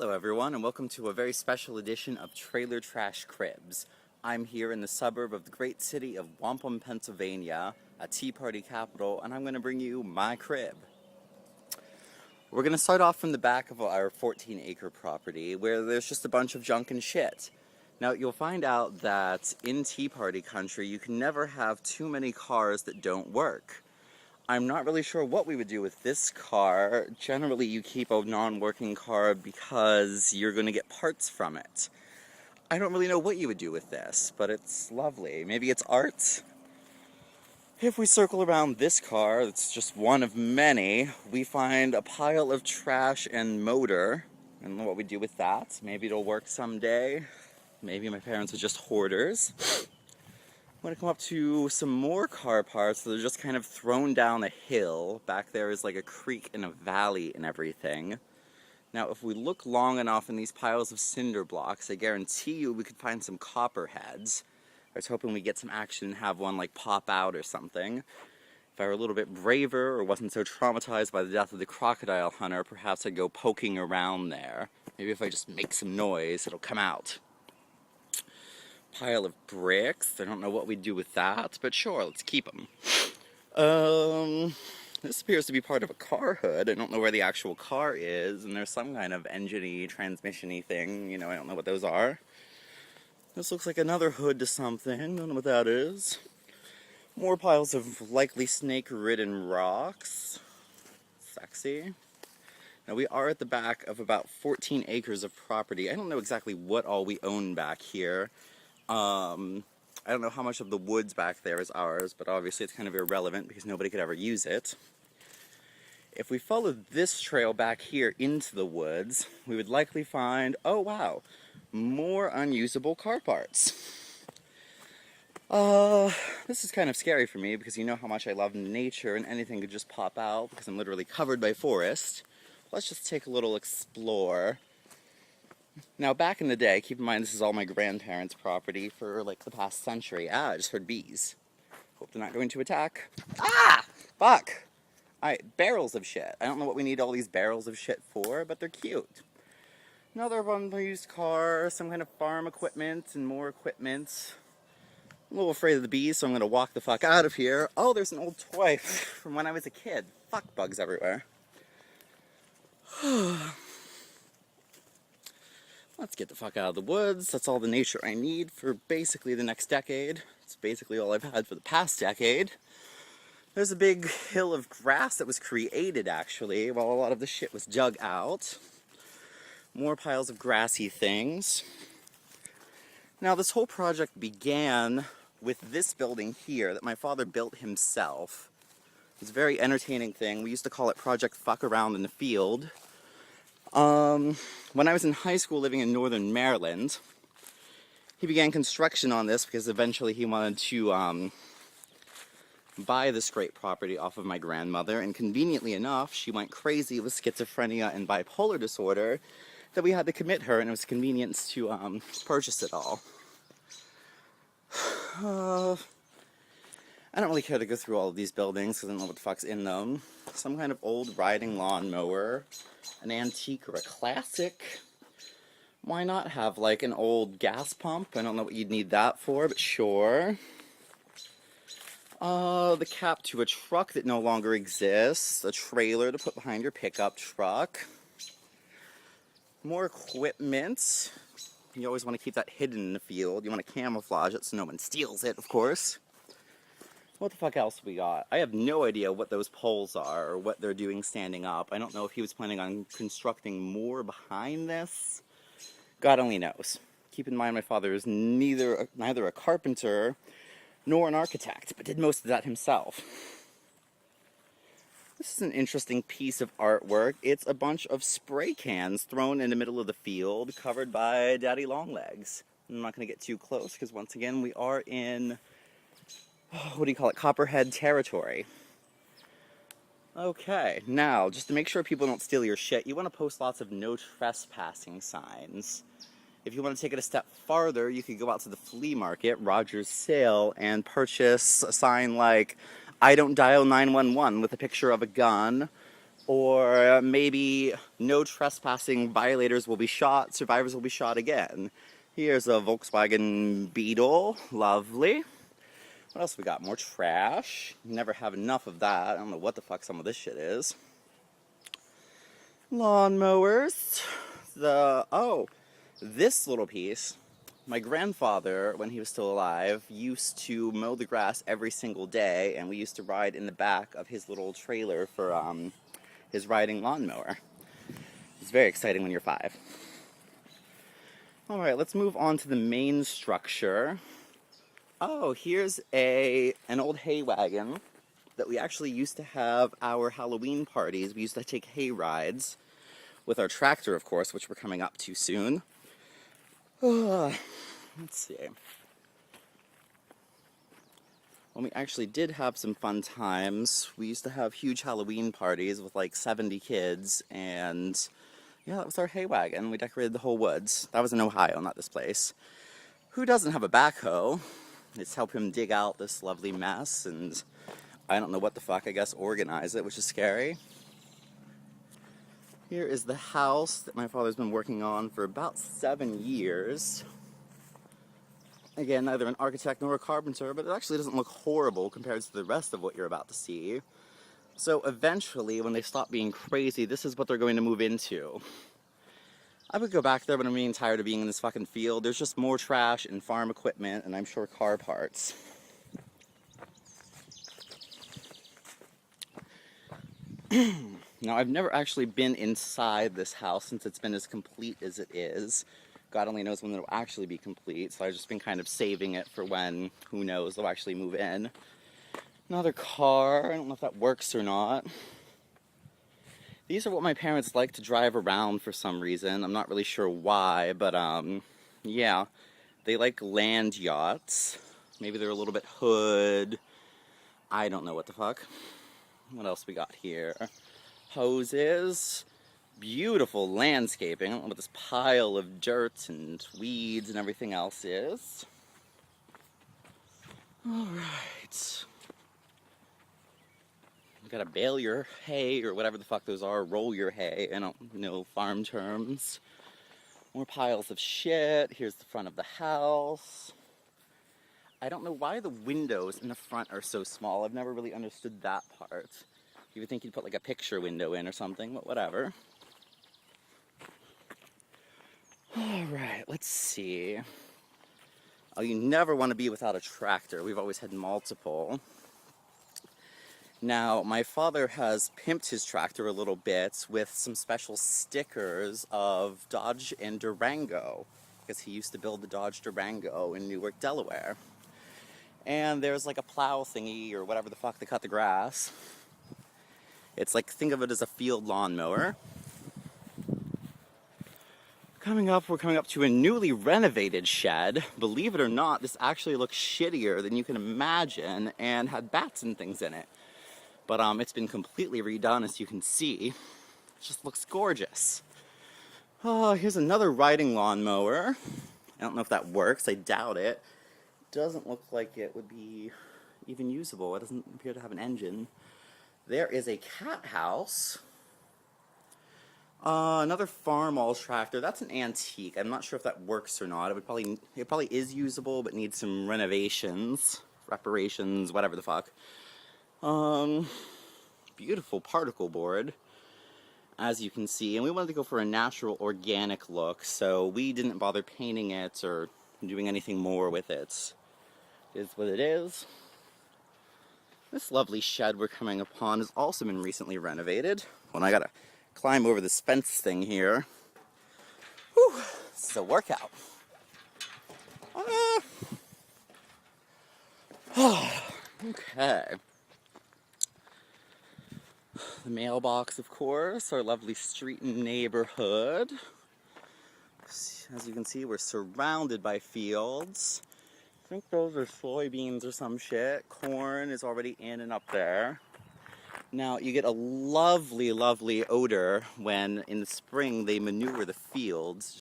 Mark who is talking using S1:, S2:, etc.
S1: Hello everyone and welcome to a very special edition of Trailer Trash Cribs. I'm here in the suburb of the great city of Wampum, Pennsylvania, a Tea Party capital, and I'm going to bring you my crib. We're going to start off from the back of our 14-acre property where there's just a bunch of junk and shit. Now you'll find out that in Tea Party country you can never have too many cars that don't work. I'm not really sure what we would do with this car. Generally, you keep a non-working car because you're going to get parts from it. I don't really know what you would do with this, but it's lovely. Maybe it's art? If we circle around this car, it's just one of many, we find a pile of trash and motor. I don't know what we do with that. Maybe it'll work someday. Maybe my parents are just hoarders. I'm going to come up to some more car parts that are just kind of thrown down a hill. Back there is like a creek and a valley and everything. Now, if we look long enough in these piles of cinder blocks, I guarantee you we could find some copperheads. I was hoping we'd get some action and have one like pop out or something. If I were a little bit braver or wasn't so traumatized by the death of the crocodile hunter, perhaps I'd go poking around there. Maybe if I just make some noise, it'll come out. Pile of bricks. I don't know what we'd do with that, but sure, let's keep them. This appears to be part of a car hood. I don't know where the actual car is, and there's some kind of engine-y, transmission-y thing. You know, I don't know what those are. This looks like another hood to something. I don't know what that is. More piles of likely snake-ridden rocks. Sexy. Now, we are at the back of about 14 acres of property. I don't know exactly what all we own back here. I don't know how much of the woods back there is ours, but obviously it's kind of irrelevant because nobody could ever use it. If we follow this trail back here into the woods, we would likely find, oh wow, more unusable car parts. This is kind of scary for me because you know how much I love nature and anything could just pop out because I'm literally covered by forest. Let's just take a little explore. Now, back in the day, keep in mind this is all my grandparents' property for like the past century. I just heard bees. Hope they're not going to attack. Ah! Fuck! Alright, barrels of shit. I don't know what we need all these barrels of shit for, but they're cute. Another unused car, some kind of farm equipment, and more equipment. I'm a little afraid of the bees, so I'm going to walk the fuck out of here. Oh, there's an old toy from when I was a kid. Fuck, bugs everywhere. Let's get the fuck out of the woods. That's all the nature I need for basically the next decade. It's basically all I've had for the past decade. There's a big hill of grass that was created, actually, while a lot of the shit was dug out. More piles of grassy things. Now, this whole project began with this building here that my father built himself. It was a very entertaining thing. We used to call it Project Fuck Around in the Field. When I was in high school living in northern Maryland, he began construction on this because eventually he wanted to buy this great property off of my grandmother, and conveniently enough, she went crazy with schizophrenia and bipolar disorder that we had to commit her, and it was convenience to purchase it all. I don't really care to go through all of these buildings because I don't know what the fuck's in them. Some kind of old riding lawnmower, an antique or a classic. Why not have like an old gas pump? I don't know what you'd need that for, but sure. The cap to a truck that no longer exists. A trailer to put behind your pickup truck. More equipment. You always want to keep that hidden in the field. You want to camouflage it so no one steals it, of course. What the fuck else we got? I have no idea what those poles are or what they're doing standing up. I don't know if he was planning on constructing more behind this. God only knows. Keep in mind my father is neither a carpenter nor an architect, but did most of that himself. This is an interesting piece of artwork. It's a bunch of spray cans thrown in the middle of the field, covered by Daddy Longlegs. I'm not going to get too close because once again we are in, what do you call it, Copperhead territory. Okay, now, just to make sure people don't steal your shit, you want to post lots of no trespassing signs. If you want to take it a step farther, you could go out to the flea market, Rogers Sale, and purchase a sign like, I don't dial 911 with a picture of a gun, Or maybe no trespassing, violators will be shot, survivors will be shot again. Here's a Volkswagen Beetle, lovely. What else we got? More trash. Never have enough of that. I don't know what the fuck some of this shit is. Lawnmowers. This little piece. My grandfather, when he was still alive, used to mow the grass every single day, and we used to ride in the back of his little trailer for his riding lawnmower. It's very exciting when you're 5. All right, let's move on to the main structure. Oh, here's an old hay wagon that we actually used to have our Halloween parties. We used to take hay rides with our tractor, of course, which we're coming up to soon. Let's see. When we actually did have some fun times, we used to have huge Halloween parties with like 70 kids, and yeah, that was our hay wagon. We decorated the whole woods. That was in Ohio, not this place. Who doesn't have a backhoe? Let's help him dig out this lovely mess, and I don't know what the fuck, I guess organize it, which is scary. Here is the house that my father's been working on for about 7 years. Again, neither an architect nor a carpenter, but it actually doesn't look horrible compared to the rest of what you're about to see. So eventually, when they stop being crazy, this is what they're going to move into. I would go back there, but I'm getting tired of being in this fucking field. There's just more trash and farm equipment, and I'm sure car parts. Now, I've never actually been inside this house since it's been as complete as it is. God only knows when it'll actually be complete, so I've just been kind of saving it for when, who knows, they'll actually move in. Another car, I don't know if that works or not. These are what my parents like to drive around for some reason. I'm not really sure why, but yeah. They like land yachts. Maybe they're a little bit hood. I don't know what the fuck. What else we got here? Hoses. Beautiful landscaping. I don't know what this pile of dirt and weeds and everything else is. Alright. You gotta bale your hay, or whatever the fuck those are, roll your hay, I don't know farm terms. More piles of shit. Here's the front of the house. I don't know why the windows in the front are so small. I've never really understood that part. You would think you'd put like a picture window in or something, but whatever. Alright, let's see. Oh, you never want to be without a tractor. We've always had multiple. Now, my father has pimped his tractor a little bit with some special stickers of Dodge and Durango, because he used to build the Dodge Durango in Newark, Delaware. And there's like a plow thingy or whatever the fuck to cut the grass. It's like, think of it as a field lawnmower. Coming up, we're coming up to a newly renovated shed. Believe it or not, this actually looks shittier than you can imagine and had bats and things in it. But it's been completely redone, as you can see. It just looks gorgeous. Oh, here's another riding lawnmower. I don't know if that works. I doubt it. Doesn't look like it would be even usable. It doesn't appear to have an engine. There is a cat house. Another farm-all tractor. That's an antique. I'm not sure if that works or not. It probably is usable, but needs some renovations, reparations, whatever the fuck. Beautiful particle board, as you can see, and we wanted to go for a natural, organic look, so we didn't bother painting it or doing anything more with it. It is what it is. This lovely shed we're coming upon has also been recently renovated. Well, I gotta climb over this fence thing here. Whew, this is a workout. Okay. The mailbox, of course, our lovely street and neighborhood. As you can see, we're surrounded by fields. I think those are soybeans or some shit. Corn is already in and up there. Now, you get a lovely, lovely odor when in the spring they manure the fields.